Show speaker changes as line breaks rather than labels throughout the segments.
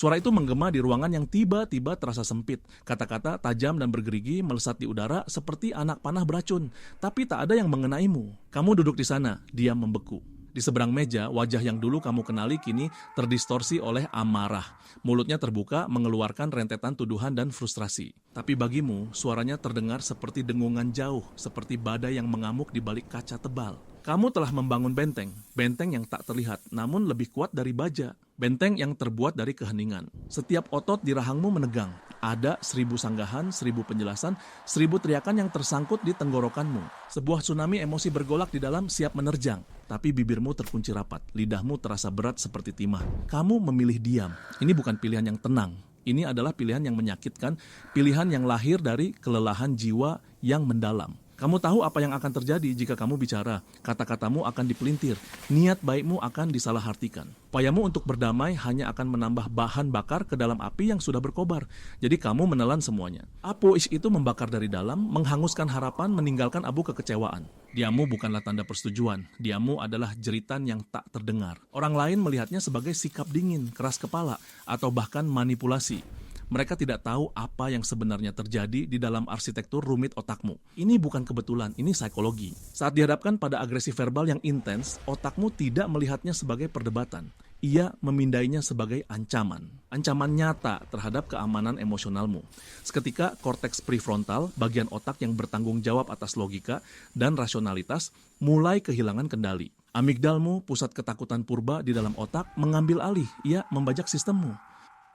Suara itu menggema di ruangan yang tiba-tiba terasa sempit. Kata-kata tajam dan bergerigi melesat di udara seperti anak panah beracun. Tapi tak ada yang mengenaimu. Kamu duduk di sana, diam membeku. Di seberang meja, wajah yang dulu kamu kenali kini terdistorsi oleh amarah. Mulutnya terbuka, mengeluarkan rentetan tuduhan dan frustrasi. Tapi bagimu, suaranya terdengar seperti dengungan jauh, seperti badai yang mengamuk di balik kaca tebal. Kamu telah membangun benteng yang tak terlihat, namun lebih kuat dari baja. Benteng yang terbuat dari keheningan. Setiap otot di rahangmu menegang. Ada 1000 sanggahan, 1000 penjelasan, 1000 teriakan yang tersangkut di tenggorokanmu. Sebuah tsunami emosi bergolak di dalam siap menerjang. Tapi bibirmu terkunci rapat, lidahmu terasa berat seperti timah. Kamu memilih diam. Ini bukan pilihan yang tenang. Ini adalah pilihan yang menyakitkan, pilihan yang lahir dari kelelahan jiwa yang mendalam. Kamu tahu apa yang akan terjadi jika kamu bicara. Kata-katamu akan dipelintir, niat baikmu akan disalahartikan. Upayamu untuk berdamai hanya akan menambah bahan bakar ke dalam api yang sudah berkobar. Jadi kamu menelan semuanya. Api itu membakar dari dalam, menghanguskan harapan, meninggalkan abu kekecewaan. Diammu bukanlah tanda persetujuan. Diammu adalah jeritan yang tak terdengar. Orang lain melihatnya sebagai sikap dingin, keras kepala, atau bahkan manipulasi. Mereka tidak tahu apa yang sebenarnya terjadi di dalam arsitektur rumit otakmu. Ini bukan kebetulan, ini psikologi. Saat dihadapkan pada agresi verbal yang intens, otakmu tidak melihatnya sebagai perdebatan. Ia memindainya sebagai ancaman. Ancaman nyata terhadap keamanan emosionalmu. Seketika korteks prefrontal, bagian otak yang bertanggung jawab atas logika dan rasionalitas, mulai kehilangan kendali. Amigdalmu, pusat ketakutan purba di dalam otak, mengambil alih. Ia membajak sistemmu.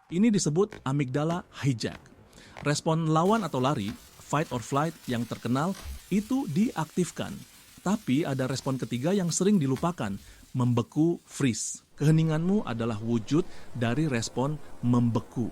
Ini disebut amigdala hijack. Respon lawan atau lari, fight or flight yang terkenal, itu diaktifkan. Tapi ada respon ketiga yang sering dilupakan, membeku, freeze. Keheninganmu adalah wujud dari respon membeku.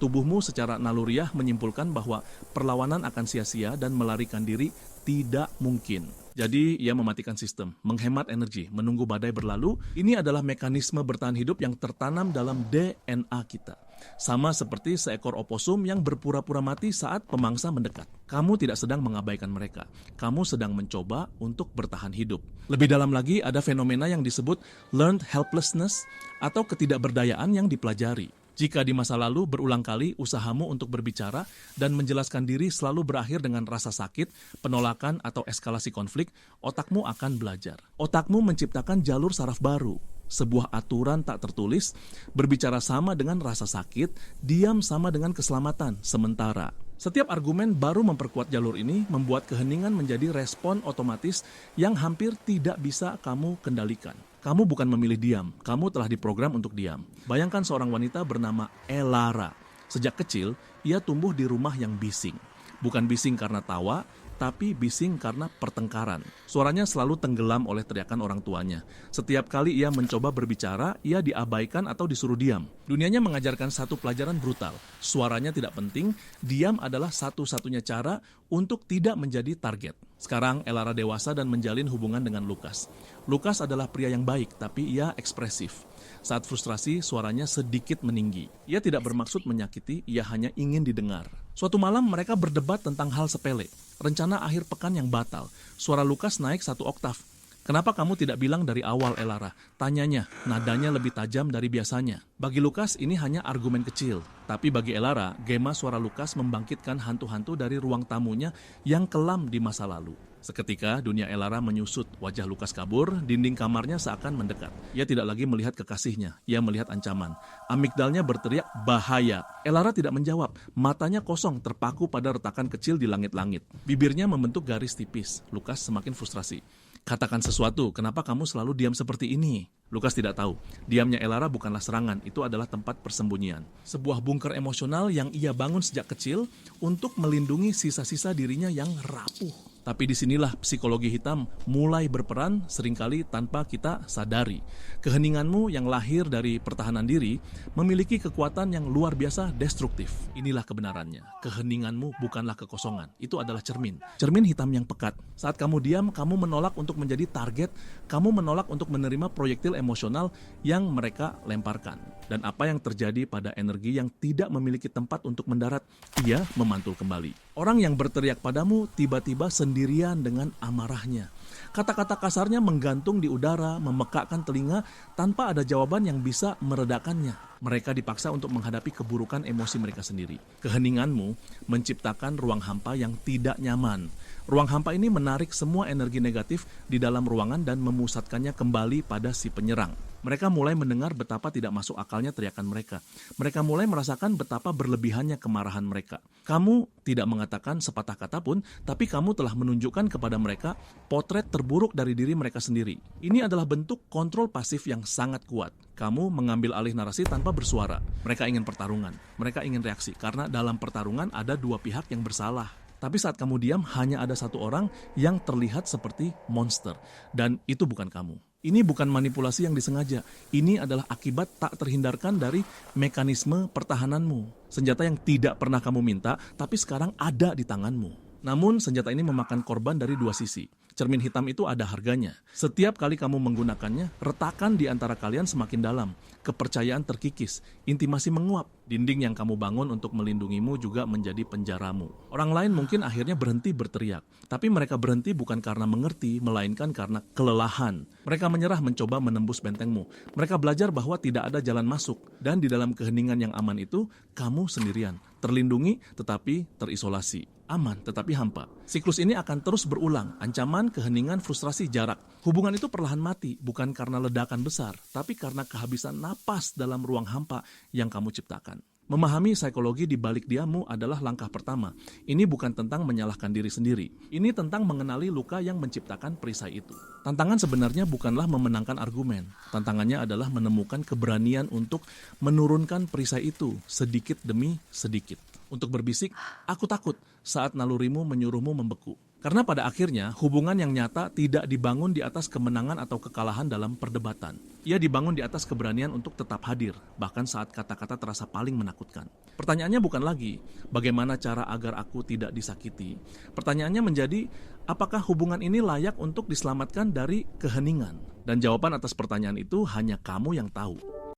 Tubuhmu secara naluriah menyimpulkan bahwa perlawanan akan sia-sia dan melarikan diri tidak mungkin. Jadi ia mematikan sistem, menghemat energi, menunggu badai berlalu. Ini adalah mekanisme bertahan hidup yang tertanam dalam DNA kita. Sama seperti seekor oposum yang berpura-pura mati saat pemangsa mendekat. Kamu tidak sedang mengabaikan mereka. Kamu sedang mencoba untuk bertahan hidup. Lebih dalam lagi ada fenomena yang disebut learned helplessness atau ketidakberdayaan yang dipelajari. Jika di masa lalu berulang kali usahamu untuk berbicara dan menjelaskan diri selalu berakhir dengan rasa sakit, penolakan, atau eskalasi konflik, otakmu akan belajar. Otakmu menciptakan jalur saraf baru, sebuah aturan tak tertulis, berbicara sama dengan rasa sakit, diam sama dengan keselamatan, sementara. Setiap argumen baru memperkuat jalur ini, membuat keheningan menjadi respon otomatis yang hampir tidak bisa kamu kendalikan. Kamu bukan memilih diam, kamu telah diprogram untuk diam. Bayangkan seorang wanita bernama Elara. Sejak kecil, ia tumbuh di rumah yang bising. Bukan bising karena tawa, tapi bising karena pertengkaran. Suaranya selalu tenggelam oleh teriakan orang tuanya. Setiap kali ia mencoba berbicara, ia diabaikan atau disuruh diam. Dunianya mengajarkan satu pelajaran brutal. Suaranya tidak penting, diam adalah satu-satunya cara untuk tidak menjadi target. Sekarang Elara dewasa dan menjalin hubungan dengan Lukas. Lukas adalah pria yang baik, tapi ia ekspresif. Saat frustrasi, suaranya sedikit meninggi. Ia tidak bermaksud menyakiti, ia hanya ingin didengar. Suatu malam mereka berdebat tentang hal sepele. Rencana akhir pekan yang batal. Suara Lukas naik 1 oktav. Kenapa kamu tidak bilang dari awal, Elara? Tanyanya, nadanya lebih tajam dari biasanya. Bagi Lukas ini hanya argumen kecil. Tapi bagi Elara, gema suara Lukas membangkitkan hantu-hantu dari ruang tamunya yang kelam di masa lalu. Seketika dunia Elara menyusut, wajah Lukas kabur, dinding kamarnya seakan mendekat. Ia tidak lagi melihat kekasihnya, ia melihat ancaman. Amigdalnya berteriak, bahaya. Elara tidak menjawab, matanya kosong terpaku pada retakan kecil di langit-langit. Bibirnya membentuk garis tipis. Lukas semakin frustrasi. Katakan sesuatu, kenapa kamu selalu diam seperti ini? Lukas tidak tahu. Diamnya Elara bukanlah serangan, itu adalah tempat persembunyian. Sebuah bunker emosional yang ia bangun sejak kecil untuk melindungi sisa-sisa dirinya yang rapuh. Tapi disinilah psikologi hitam mulai berperan seringkali tanpa kita sadari. Keheninganmu yang lahir dari pertahanan diri memiliki kekuatan yang luar biasa destruktif. Inilah kebenarannya. Keheninganmu bukanlah kekosongan. Itu adalah cermin. Cermin hitam yang pekat. Saat kamu diam, kamu menolak untuk menjadi target. Kamu menolak untuk menerima proyektil emosional yang mereka lemparkan. Dan apa yang terjadi pada energi yang tidak memiliki tempat untuk mendarat, ia memantul kembali. Orang yang berteriak padamu tiba-tiba sendirian dengan amarahnya. Kata-kata kasarnya menggantung di udara, memekakkan telinga tanpa ada jawaban yang bisa meredakannya. Mereka dipaksa untuk menghadapi keburukan emosi mereka sendiri. Keheninganmu menciptakan ruang hampa yang tidak nyaman. Ruang hampa ini menarik semua energi negatif di dalam ruangan dan memusatkannya kembali pada si penyerang. Mereka mulai mendengar betapa tidak masuk akalnya teriakan mereka. Mereka mulai merasakan betapa berlebihannya kemarahan mereka. Kamu tidak mengatakan sepatah kata pun, tapi kamu telah menunjukkan kepada mereka potret terburuk dari diri mereka sendiri. Ini adalah bentuk kontrol pasif yang sangat kuat. Kamu mengambil alih narasi tanpa bersuara. Mereka ingin pertarungan, mereka ingin reaksi, karena dalam pertarungan ada dua pihak yang bersalah. Tapi saat kamu diam, hanya ada satu orang yang terlihat seperti monster. Dan itu bukan kamu. Ini bukan manipulasi yang disengaja. Ini adalah akibat tak terhindarkan dari mekanisme pertahananmu. Senjata yang tidak pernah kamu minta, tapi sekarang ada di tanganmu. Namun senjata ini memakan korban dari dua sisi. Cermin hitam itu ada harganya. Setiap kali kamu menggunakannya, retakan di antara kalian semakin dalam. Kepercayaan terkikis, intimasi menguap. Dinding yang kamu bangun untuk melindungimu juga menjadi penjaramu. Orang lain mungkin akhirnya berhenti berteriak. Tapi mereka berhenti bukan karena mengerti, melainkan karena kelelahan. Mereka menyerah mencoba menembus bentengmu. Mereka belajar bahwa tidak ada jalan masuk. Dan di dalam keheningan yang aman itu, kamu sendirian. Terlindungi tetapi terisolasi. Aman tetapi hampa. Siklus ini akan terus berulang. Ancaman, keheningan, frustrasi, jarak. Hubungan itu perlahan mati, bukan karena ledakan besar, tapi karena kehabisan napas dalam ruang hampa yang kamu ciptakan. Memahami psikologi di balik diammu adalah langkah pertama. Ini bukan tentang menyalahkan diri sendiri. Ini tentang mengenali luka yang menciptakan perisai itu. Tantangan sebenarnya bukanlah memenangkan argumen. Tantangannya adalah menemukan keberanian untuk menurunkan perisai itu sedikit demi sedikit. Untuk berbisik, aku takut saat nalurimu menyuruhmu membeku. Karena pada akhirnya, hubungan yang nyata tidak dibangun di atas kemenangan atau kekalahan dalam perdebatan. Ia dibangun di atas keberanian untuk tetap hadir, bahkan saat kata-kata terasa paling menakutkan. Pertanyaannya bukan lagi, bagaimana cara agar aku tidak disakiti? Pertanyaannya menjadi, apakah hubungan ini layak untuk diselamatkan dari keheningan? Dan jawaban atas pertanyaan itu hanya kamu yang tahu.